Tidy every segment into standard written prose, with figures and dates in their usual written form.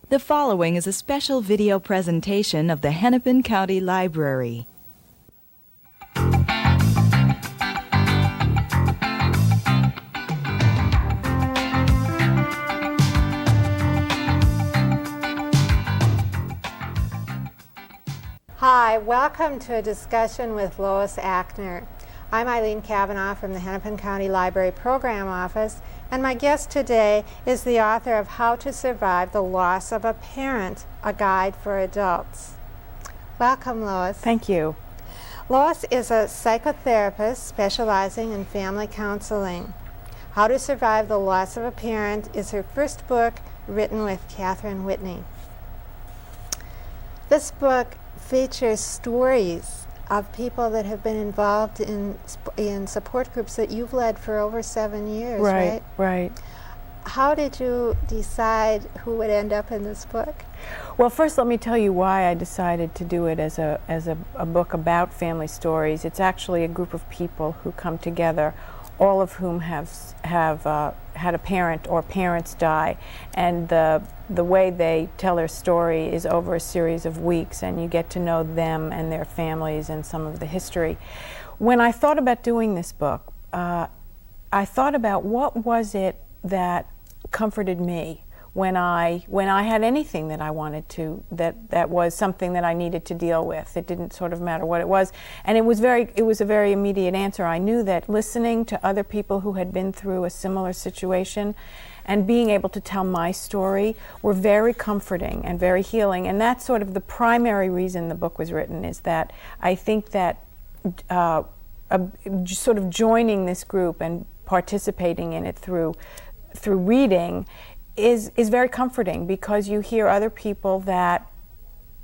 The following is a special video presentation of the Hennepin County Library. Hi, welcome to a discussion with Lois Akner. I'm Eileen Cavanaugh from the Hennepin County Library Program Office, and my guest today is the author of How to Survive the Loss of a Parent, a Guide for Adults. Welcome, Lois. Thank you. Lois is a psychotherapist specializing in family counseling. How to Survive the Loss of a Parent is her first book, written with Catherine Whitney. This book features stories of people that have been involved in support groups that you've led for over 7 years, right? Right. How did you decide who would end up in this book? Well, first let me tell you why I decided to do it as a book about family stories. It's actually a group of people who come together, all of whom have had a parent or parents die, and the way they tell their story is over a series of weeks, and you get to know them and their families and some of the history. When I thought about doing this book, I thought about what was it that comforted me when I had anything that I wanted to, that was something that I needed to deal with. It didn't sort of matter what it was, and it was a very immediate answer. I knew that listening to other people who had been through a similar situation and being able to tell my story were very comforting and very healing, and that's sort of the primary reason the book was written, is that I think that sort of joining this group and participating in it through reading is very comforting, because you hear other people that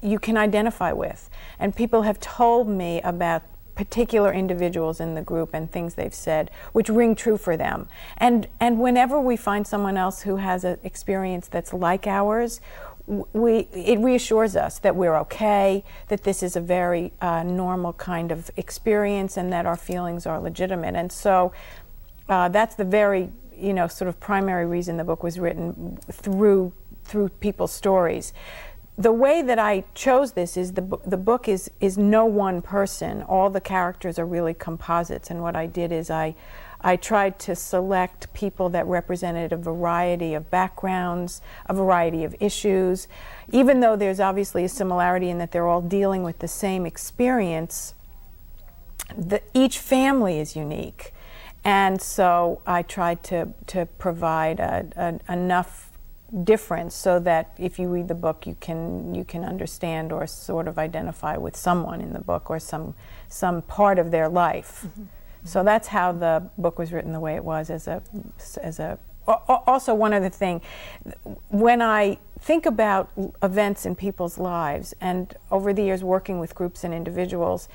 you can identify with, and people have told me about particular individuals in the group and things they've said which ring true for them, and whenever we find someone else who has an experience that's like ours, it reassures us that we're okay, that this is a very normal kind of experience, and that our feelings are legitimate. And so that's the very sort of primary reason the book was written, through people's stories. The way that I chose this is the book is no one person. All the characters are really composites, and what I did is I tried to select people that represented a variety of backgrounds, a variety of issues. Even though there's obviously a similarity in that they're all dealing with the same experience, each family is unique. And so I tried to provide enough difference so that if you read the book, you can understand or sort of identify with someone in the book, or some part of their life. Mm-hmm. So that's how the book was written the way it was. Also, one other thing, when I think about events in people's lives, and over the years working with groups and individuals,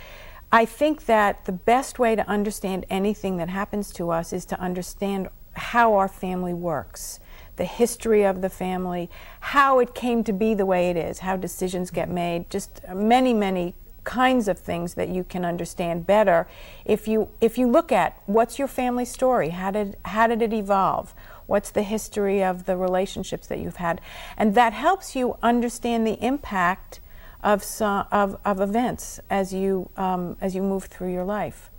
I think that the best way to understand anything that happens to us is to understand how our family works, the history of the family, how it came to be the way it is, how decisions get made, just many, many kinds of things that you can understand better if you look at what's your family story, how did it evolve, what's the history of the relationships that you've had, and that helps you understand the impact of events as you move through your life.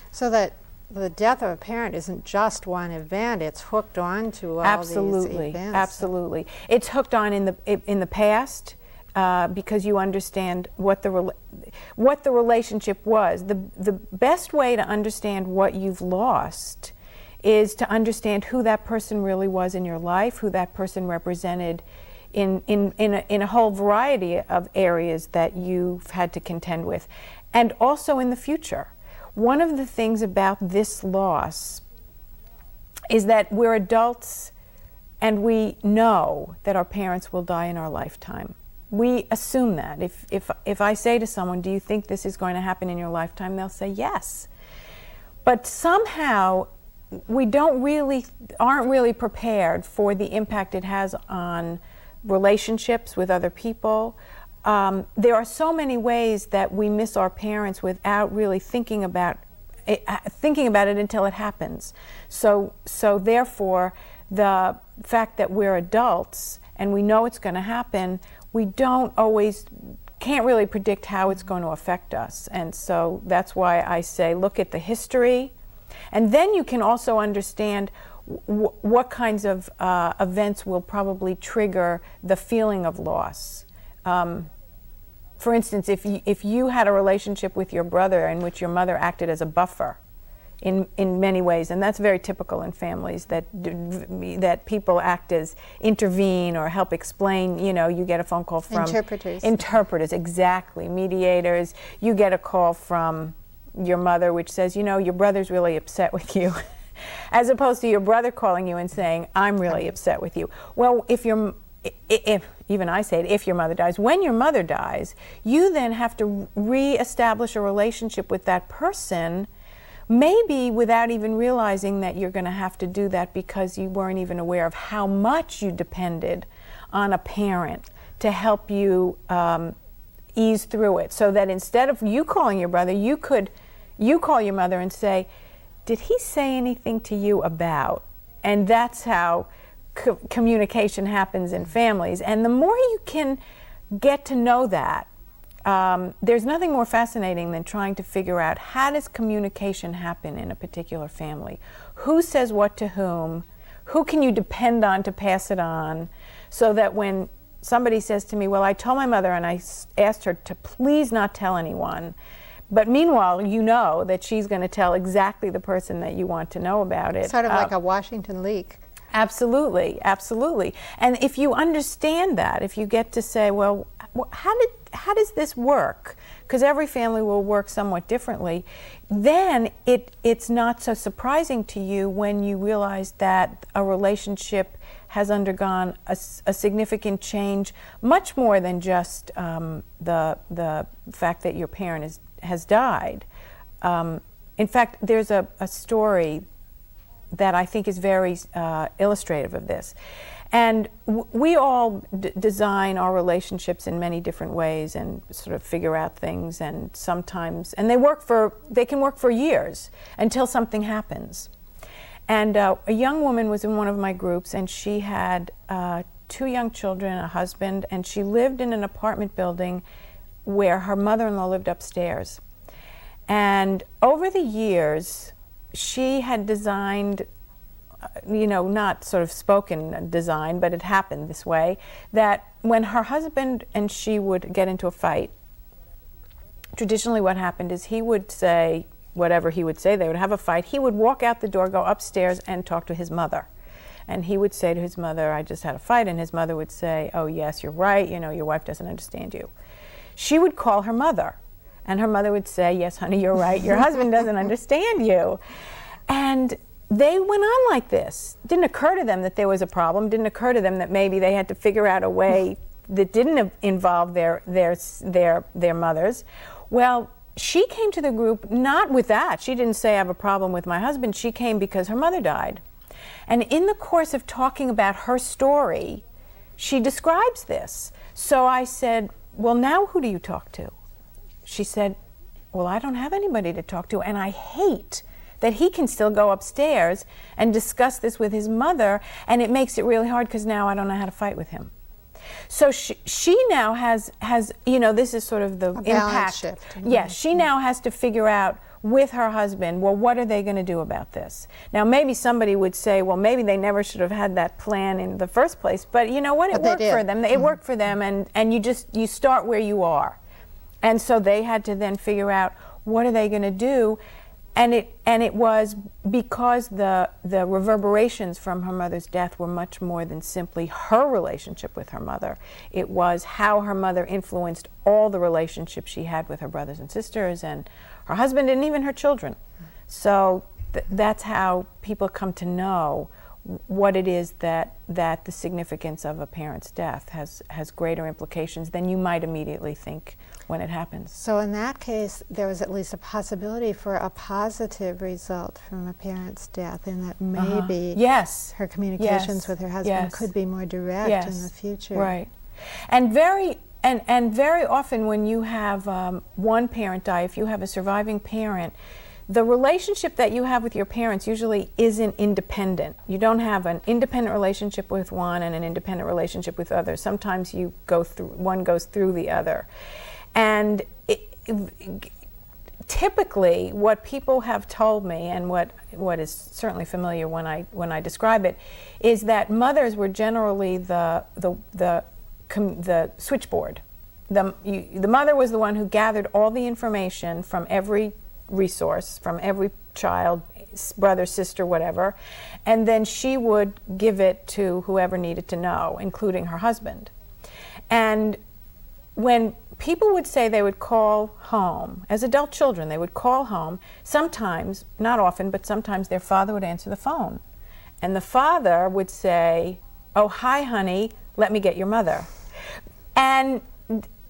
So that the death of a parent isn't just one event; it's hooked on to all these events. Absolutely, it's hooked on in the past, because you understand what the relationship was. The best way to understand what you've lost is to understand who that person really was in your life, who that person represented in a whole variety of areas that you've had to contend with, and also in the future. One of the things about this loss is that we're adults and we know that our parents will die in our lifetime. We assume that. If I say to someone, do you think this is going to happen in your lifetime? They'll say yes. But somehow we aren't really prepared for the impact it has on relationships with other people. There are so many ways that we miss our parents without really thinking about it until it happens. So therefore, the fact that we're adults and we know it's going to happen, we can't really predict how it's going to affect us. And so that's why I say look at the history, and then you can also understand what kinds of events will probably trigger the feeling of loss. For instance, if you had a relationship with your brother in which your mother acted as a buffer in many ways, and that's very typical in families, that people act as intervene or help explain. You get a phone call from interpreters, exactly, mediators. You get a call from your mother which says, your brother's really upset with you. As opposed to your brother calling you and saying, I'm really upset with you. Well, if even I say it, if your mother dies, when your mother dies, you then have to reestablish a relationship with that person, maybe without even realizing that you're going to have to do that because you weren't even aware of how much you depended on a parent to help you ease through it. So that instead of you calling your brother, you call your mother and say, did he say anything to you about? And that's how communication happens in families. And the more you can get to know that, there's nothing more fascinating than trying to figure out how does communication happen in a particular family? Who says what to whom? Who can you depend on to pass it on? So that when somebody says to me, well, I told my mother and I asked her to please not tell anyone, but meanwhile, you know that she's going to tell exactly the person that you want to know about it. Sort of like a Washington leak. Absolutely, absolutely. And if you understand that, if you get to say, well, how does this work? Because every family will work somewhat differently. Then it's not so surprising to you when you realize that a relationship has undergone a significant change, much more than just the fact that your parent has died. In fact, there's a story that I think is very illustrative of this. And we all design our relationships in many different ways and sort of figure out things, and sometimes, and they can work for years until something happens. And a young woman was in one of my groups, and she had 2 young children, a husband, and she lived in an apartment building where her mother-in-law lived upstairs. And over the years, she had designed, not sort of spoken design, but it happened this way, that when her husband and she would get into a fight, traditionally what happened is he would say whatever he would say, they would have a fight, he would walk out the door, go upstairs and talk to his mother. And he would say to his mother, I just had a fight, and his mother would say, oh yes, you're right, your wife doesn't understand you. She would call her mother, and her mother would say, yes, honey, you're right, your husband doesn't understand you. And they went on like this. It didn't occur to them that there was a problem. Didn't occur to them that maybe they had to figure out a way that didn't involve their mothers. Well, she came to the group not with that. She didn't say I have a problem with my husband. She came because her mother died. And in the course of talking about her story, she describes this. So I said, well, now who do you talk to? She said, well, I don't have anybody to talk to, and I hate that he can still go upstairs and discuss this with his mother, and it makes it really hard because now I don't know how to fight with him. So she now has this is sort of the impact shift. Yes, she now has to figure out with her husband, well, what are they going to do about this? Now, maybe somebody would say, well, maybe they never should have had that plan in the first place, but you know what, it worked for them. It worked for them, and you start where you are. And so they had to then figure out, what are they going to do? And it was because the reverberations from her mother's death were much more than simply her relationship with her mother. It was how her mother influenced all the relationships she had with her brothers and sisters and her husband and even her children. So that's how people come to know what it is that the significance of a parent's death has greater implications than you might immediately think when it happens. So in that case, there was at least a possibility for a positive result from a parent's death, in that maybe her communications with her husband could be more direct in the future. Right. And very often when you have one parent die, if you have a surviving parent, the relationship that you have with your parents usually isn't independent. You don't have an independent relationship with one and an independent relationship with others. Sometimes you go through, one goes through the other. And typically what people have told me, and what is certainly familiar when I describe it, is that mothers were generally the switchboard. The mother was the one who gathered all the information from every resource, from every child, brother, sister, whatever, and then she would give it to whoever needed to know, including her husband. And when people would say they would call home, as adult children, they would call home, sometimes, not often, but sometimes their father would answer the phone. And the father would say, "Oh, hi, honey, let me get your mother."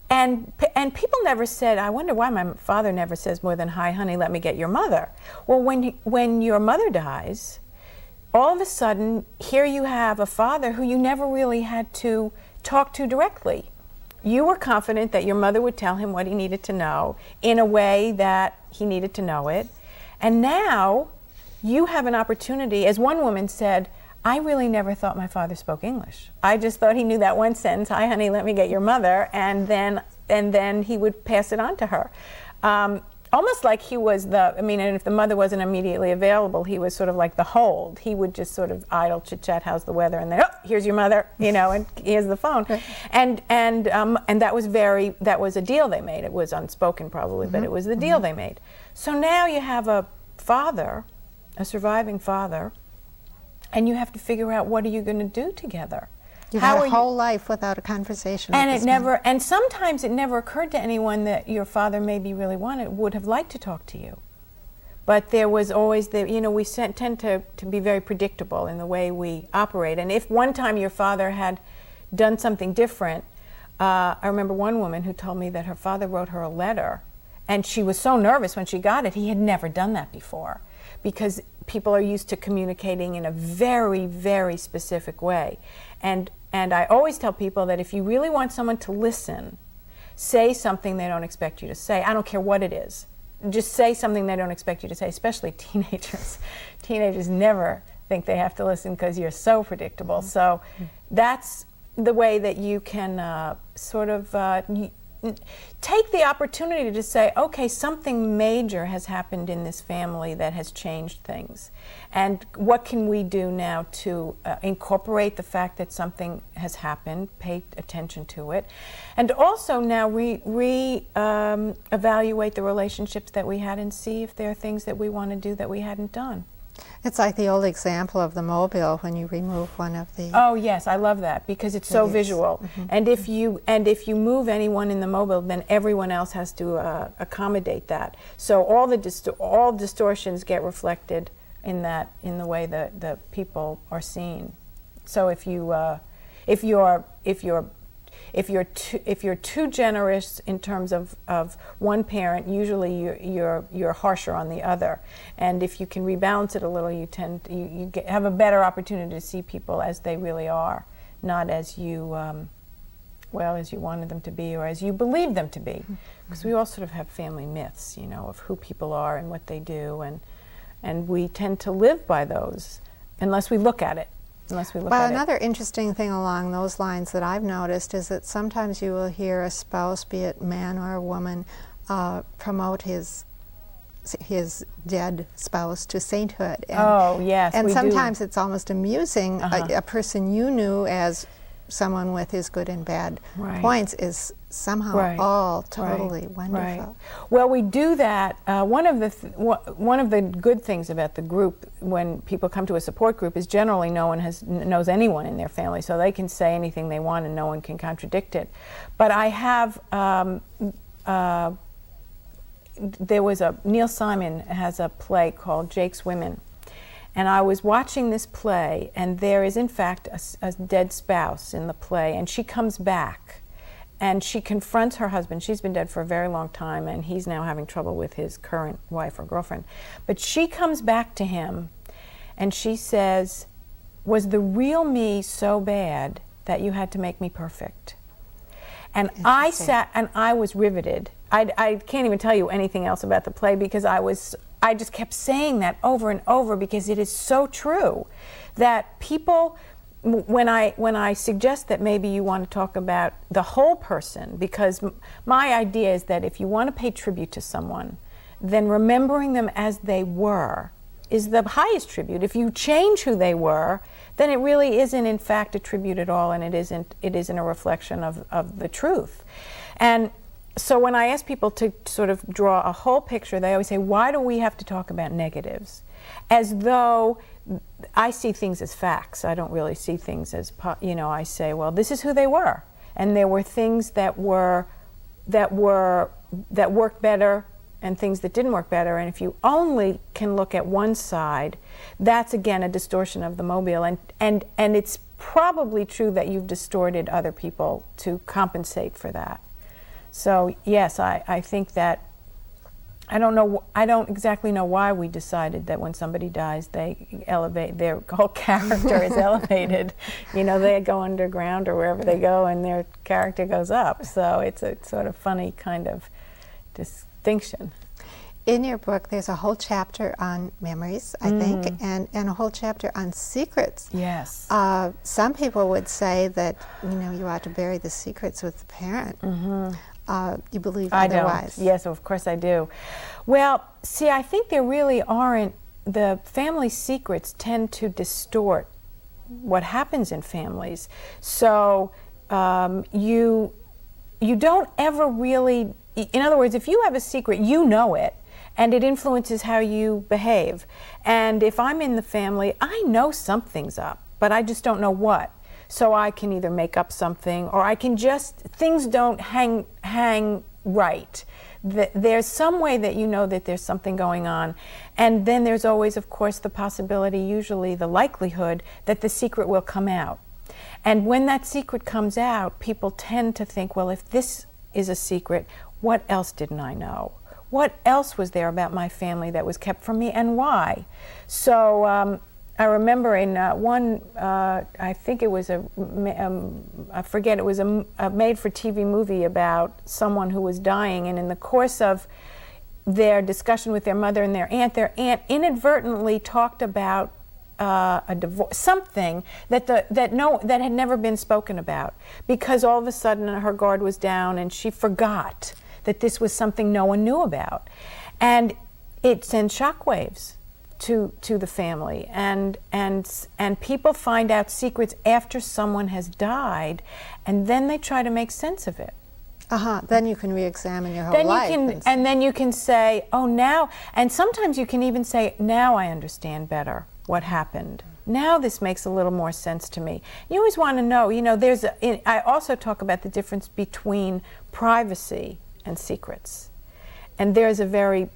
And people never said, "I wonder why my father never says more than, 'Hi, honey, let me get your mother.'" Well, when your mother dies, all of a sudden, here you have a father who you never really had to talk to directly. You were confident that your mother would tell him what he needed to know in a way that he needed to know it. And now you have an opportunity, as one woman said, "I really never thought my father spoke English. I just thought he knew that one sentence, 'Hi, honey, let me get your mother,' and then he would pass it on to her." Almost like he was and if the mother wasn't immediately available, he was sort of like the hold. He would just sort of idle chit-chat, "How's the weather?" And then, "Oh, here's your mother," and here's the phone. Right. And that was a deal they made. It was unspoken probably, but it was the deal they made. So now you have a father, a surviving father, and you have to figure out, what are you going to do together? You've had a whole life without a conversation. And sometimes it never occurred to anyone that your father maybe really would have liked to talk to you. But there was always we tend to be very predictable in the way we operate. And if one time your father had done something different, I remember one woman who told me that her father wrote her a letter, and she was so nervous when she got it. He had never done that before, because people are used to communicating in a very, very specific way. And I always tell people that if you really want someone to listen, say something they don't expect you to say. I don't care what it is. Just say something they don't expect you to say, especially teenagers. Teenagers never think they have to listen because you're so predictable. So that's the way that you can take the opportunity to say, okay, something major has happened in this family that has changed things. And what can we do now to incorporate the fact that something has happened, pay attention to it, and also now evaluate the relationships that we had and see if there are things that we want to do that we hadn't done. It's like the old example of the mobile when you remove one of the... Oh yes, I love that, because it's so visual. And if you move anyone in the mobile, then everyone else has to accommodate that. So all distortions get reflected in the way that the people are seen. So if you're too generous in terms of one parent, usually you're harsher on the other. And if you can rebalance it a little, you have a better opportunity to see people as they really are, not as you as you wanted them to be or as you believe them to be. Because we all sort of have family myths, of who people are and what they do, and we tend to live by those unless we look at it. Another interesting thing along those lines that I've noticed is that sometimes you will hear a spouse, be it man or a woman, promote his dead spouse to sainthood. And sometimes it's almost amusing. A person you knew as someone with his good and bad points is somehow all totally wonderful. Well, we do that. One of the good things about the group, when people come to a support group, is generally no one knows anyone in their family, so they can say anything they want and no one can contradict it. But I have Neil Simon has a play called Jake's Women. And I was watching this play, and there is in fact a dead spouse in the play, and she comes back and she confronts her husband. She's been dead for a very long time, and he's now having trouble with his current wife or girlfriend. But she comes back to him and she says, "Was the real me so bad that you had to make me perfect?" And I sat and I was riveted. I can't even tell you anything else about the play because I was I just kept saying that over and over because it is so true that people, when I suggest that maybe you want to talk about the whole person, because my idea is that if you want to pay tribute to someone, then remembering them as they were is the highest tribute. If you change who they were, then it really isn't in fact a tribute at all, and it isn't a reflection of the truth. And so when I ask people to sort of draw a whole picture, they always say, why do we have to talk about negatives? As though I see things as facts. I don't really see things as, I say, well, this is who they were. And there were things that worked better and things that didn't work better. And if you only can look at one side, that's again a distortion of the mobile. And it's probably true that you've distorted other people to compensate for that. So yes, I think that, I don't exactly know why we decided that when somebody dies, they elevate, their whole character is elevated. They go underground or wherever they go and their character goes up. So it's a sort of funny kind of distinction. In your book, there's a whole chapter on memories, I think, and a whole chapter on secrets. Yes. Some people would say that, you ought to bury the secrets with the parent. You believe otherwise? I don't. Yes, of course I do. Well, see, I think there really aren't, the family secrets tend to distort what happens in families. So you don't ever really, in other words, if you have a secret, you know it, and it influences how you behave. And if I'm in the family, I know something's up, but I just don't know what. So I can either make up something, or I can just, things don't hang right. There's some way that you know that there's something going on. And then there's always, of course, the possibility, usually the likelihood, that the secret will come out. And when that secret comes out, people tend to think, well, if this is a secret, what else didn't I know? What else was there about my family that was kept from me, and why? So I remember in one, I think it was I forget, it was a made-for-TV movie about someone who was dying, and in the course of their discussion with their mother and their aunt inadvertently talked about a divorce, something that had never been spoken about, because all of a sudden her guard was down and she forgot that this was something no one knew about, and it sends shockwaves to the family, and people find out secrets after someone has died, and then they try to make sense of it. Then you can re-examine your whole life. And then you can say, oh, now, and sometimes you can even say, now I understand better what happened. Now this makes a little more sense to me. You always want to know, I also talk about the difference between privacy and secrets. And there's a very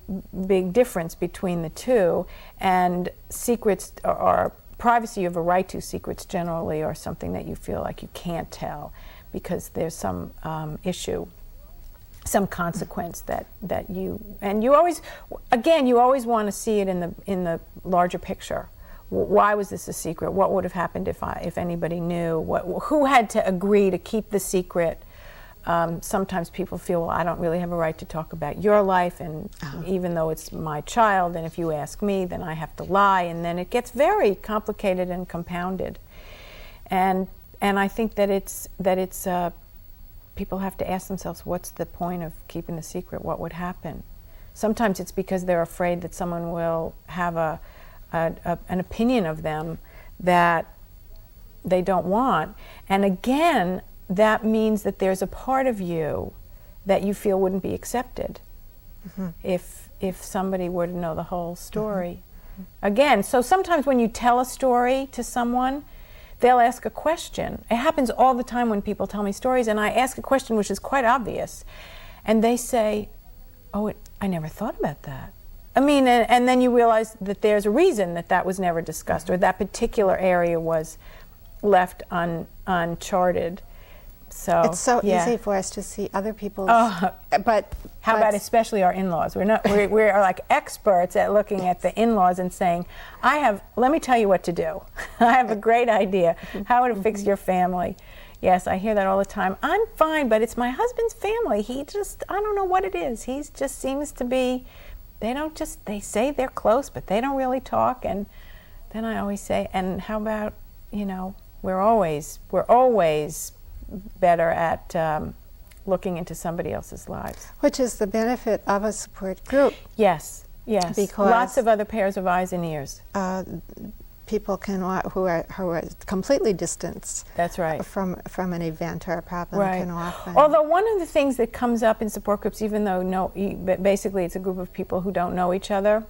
big difference between the two. And secrets are privacy, you have a right to. Secrets generally are something that you feel like you can't tell because there's some issue, some consequence that you always want to see it in the larger picture. Why was this a secret? What would have happened if anybody knew? Who had to agree to keep the secret? Sometimes people feel, well, I don't really have a right to talk about your life, and even though it's my child, and if you ask me, then I have to lie, and then it gets very complicated and compounded. And I think that it's people have to ask themselves, what's the point of keeping the secret? What would happen? Sometimes it's because they're afraid that someone will have an opinion of them that they don't want. And again, that means that there's a part of you that you feel wouldn't be accepted if somebody were to know the whole story. Again, so sometimes when you tell a story to someone, they'll ask a question. It happens all the time when people tell me stories, and I ask a question which is quite obvious, and they say, oh, I never thought about that. I mean, and then you realize that there's a reason that was never discussed, or that particular area was left uncharted. So it's so easy for us to see other people's. But how about especially our in-laws? We are like experts at looking at the in-laws and saying, let me tell you what to do. I have a great idea. How would it fix your family? Yes, I hear that all the time. I'm fine, but it's my husband's family. I don't know what it is. He just seems to be they say they're close, but they don't really talk. And then I always say, and how about, we're always better at looking into somebody else's lives. Which is the benefit of a support group. Yes, Because lots of other pairs of eyes and ears. People who are completely distanced. That's right. From an event or a problem Right. can often. Although one of the things that comes up in support groups, even though basically it's a group of people who don't know each other,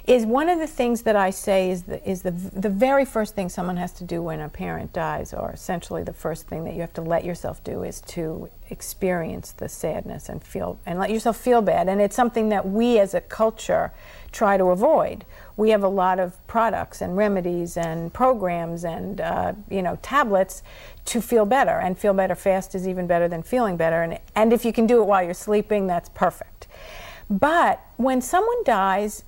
is one of the things that I say is the very first thing someone has to do when a parent dies, or essentially the first thing that you have to let yourself do, is to experience the sadness and let yourself feel bad. And it's something that we as a culture try to avoid. We have a lot of products and remedies and programs and tablets to feel better, and feel better fast is even better than feeling better. And if you can do it while you're sleeping, that's perfect. But when someone dies,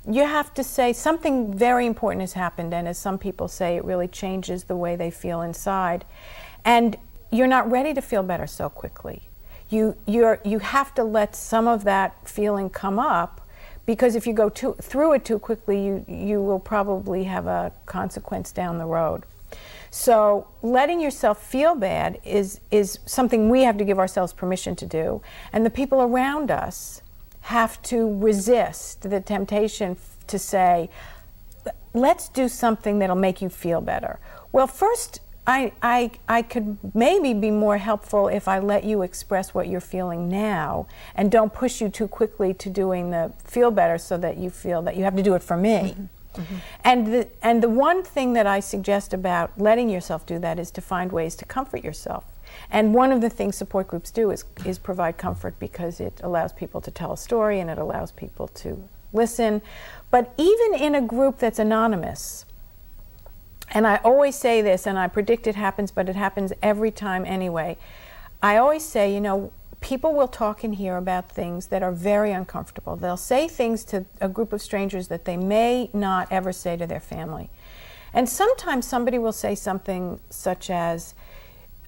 you have to say something very important has happened, and as some people say, it really changes the way they feel inside. And you're not ready to feel better so quickly. You have to let some of that feeling come up, because if you go through it too quickly, you will probably have a consequence down the road. So letting yourself feel bad is something we have to give ourselves permission to do, and the people around us have to resist the temptation to say, let's do something that'll make you feel better. Well, first, I could maybe be more helpful if I let you express what you're feeling now, and don't push you too quickly to doing the feel better so that you feel that you have to do it for me. Mm-hmm. Mm-hmm. And the one thing that I suggest about letting yourself do that is to find ways to comfort yourself. And one of the things support groups do is provide comfort, because it allows people to tell a story and it allows people to listen. But even in a group that's anonymous, and I always say this, and I predict it happens, but it happens every time anyway, I always say, people will talk in here about things that are very uncomfortable. They'll say things to a group of strangers that they may not ever say to their family. And sometimes somebody will say something such as,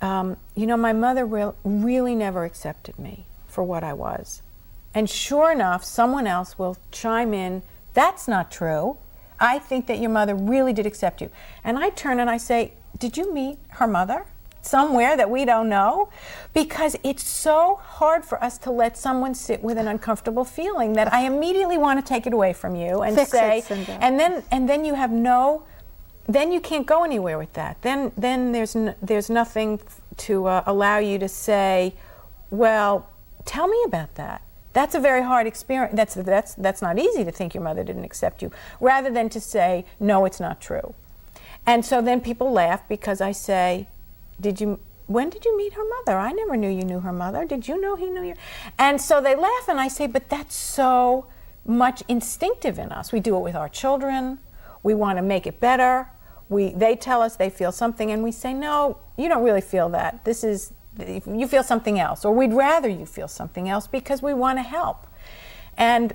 my mother really never accepted me for what I was. And sure enough, someone else will chime in, that's not true. I think that your mother really did accept you. And I turn and I say, did you meet her mother somewhere that we don't know? Because it's so hard for us to let someone sit with an uncomfortable feeling that I immediately want to take it away from you and say, and then you have then you can't go anywhere with that. Then there's nothing to allow you to say, well, tell me about that. That's a very hard experience. That's not easy to think your mother didn't accept you, rather than to say, no, it's not true. And so then people laugh because I say, when did you meet her mother? I never knew you knew her mother. Did you know he knew you? And so they laugh, and I say, but that's so much instinctive in us. We do it with our children. We want to make it better. They tell us they feel something, and we say, no, you don't really feel that. You feel something else, or we'd rather you feel something else, because we want to help. And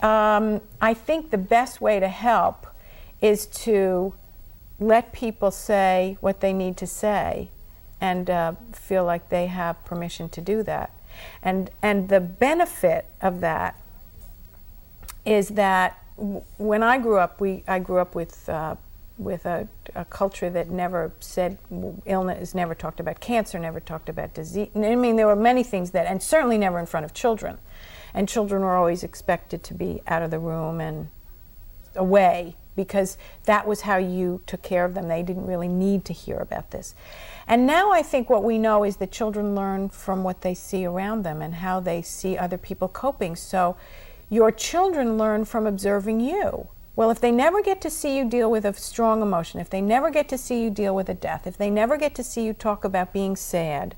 I think the best way to help is to let people say what they need to say, and feel like they have permission to do that. And the benefit of that is that when I grew up, I grew up with a culture that never said illness, never talked about cancer, never talked about disease. I mean, there were many things and certainly never in front of children. And children were always expected to be out of the room and away, because that was how you took care of them. They didn't really need to hear about this. And now I think what we know is that children learn from what they see around them and how they see other people coping. So your children learn from observing you. Well, if they never get to see you deal with a strong emotion, if they never get to see you deal with a death, if they never get to see you talk about being sad,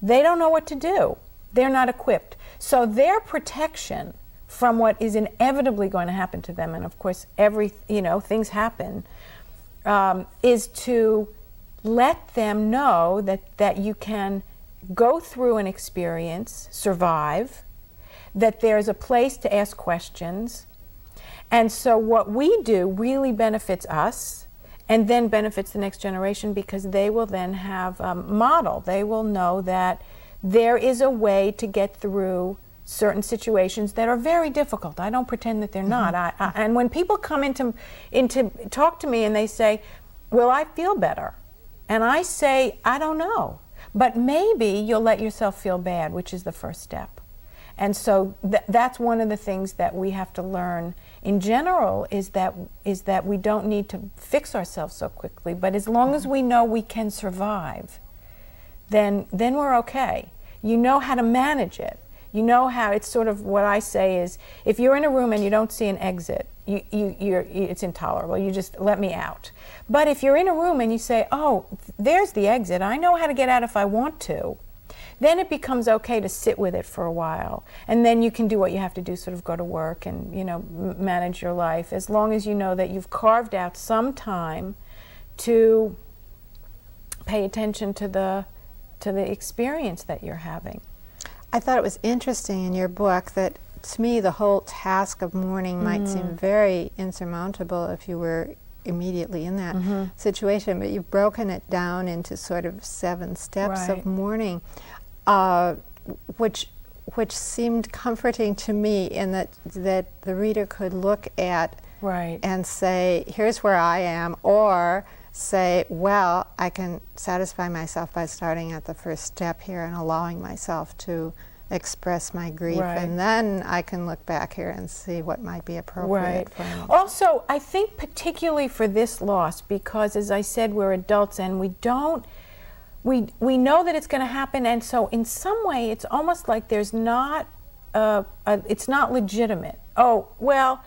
they don't know what to do. They're not equipped. So their protection from what is inevitably going to happen to them, and of course things happen, is to let them know that you can go through an experience, survive, that there's a place to ask questions. And so what we do really benefits us, and then benefits the next generation, because they will then have a model. They will know that there is a way to get through certain situations that are very difficult. I don't pretend that they're not. And when people come into talk to me and they say, will I feel better? And I say, I don't know. But maybe you'll let yourself feel bad, which is the first step. And so that's one of the things that we have to learn in general, is that we don't need to fix ourselves so quickly. But as long as we know we can survive, then we're okay. You know how to manage it. You know how, it's sort of what I say is, if you're in a room and you don't see an exit, it's intolerable. You just let me out. But if you're in a room and you say, oh, there's the exit, I know how to get out if I want to, then it becomes okay to sit with it for a while. And then you can do what you have to do, sort of go to work and, manage your life, as long as you know that you've carved out some time to pay attention to the experience that you're having. I thought it was interesting in your book that, to me, the whole task of mourning might seem very insurmountable if you were immediately in that situation, but you've broken it down into sort of 7 steps of mourning, which seemed comforting to me, in that the reader could look at and say, here's where I am, or say, well, I can satisfy myself by starting at the first step here and allowing myself to express my grief, and then I can look back here and see what might be appropriate for me. Also, I think particularly for this loss, because as I said, we're adults and we know that it's going to happen, and so in some way it's almost like there's not it's not legitimate. Oh, well,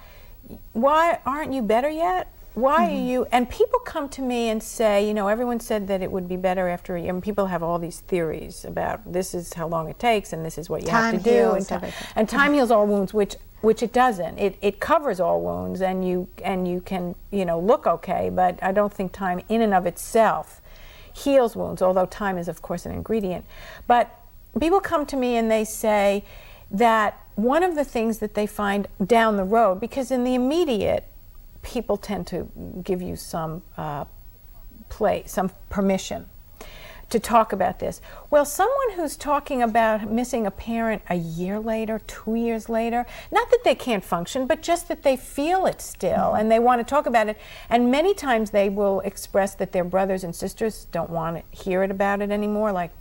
why aren't you better yet? Why are you? And people come to me and say, everyone said that it would be better after a year. And people have all these theories about this is how long it takes and this is what you have to do. And time heals all wounds, which it doesn't. It covers all wounds, and you can look okay, but I don't think time in and of itself heals wounds, although time is of course an ingredient. But people come to me and they say that one of the things that they find down the road, because in the immediate, people tend to give you some some permission to talk about this. Well, someone who's talking about missing a parent a year later, 2 years later, not that they can't function, but just that they feel it still and they want to talk about it. And many times they will express that their brothers and sisters don't want to hear about it anymore, like,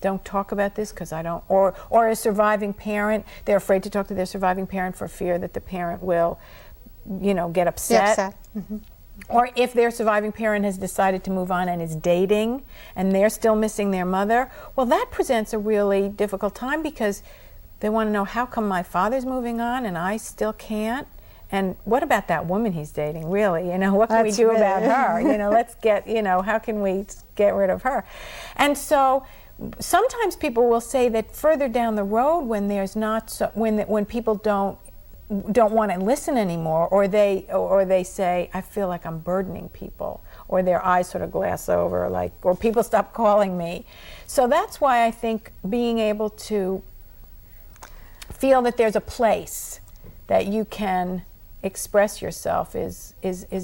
don't talk about this because I don't, or a surviving parent, they're afraid to talk to their surviving parent for fear that the parent will get upset. Or if their surviving parent has decided to move on and is dating and they're still missing their mother, well, that presents a really difficult time, because they want to know, how come my father's moving on and I still can't? And what about that woman he's dating, really? What can we do about her? Let's get, how can we get rid of her? And so sometimes people will say that further down the road, when there's not so, when people don't want to listen anymore, or they say, I feel like I'm burdening people, or their eyes sort of glass over, or people stop calling me. So that's why I think being able to feel that there's a place that you can express yourself is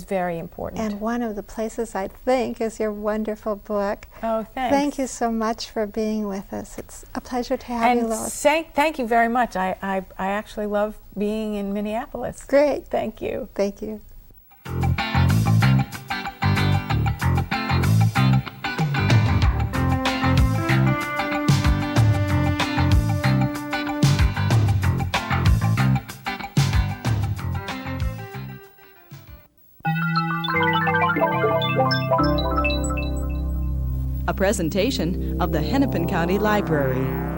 very important. And one of the places, I think, is your wonderful book. Oh, thanks. Thank you so much for being with us. It's a pleasure to have you, Lois. Thank you very much. I actually love being in Minneapolis. Great. Thank you. Thank you. A presentation of the Hennepin County Library.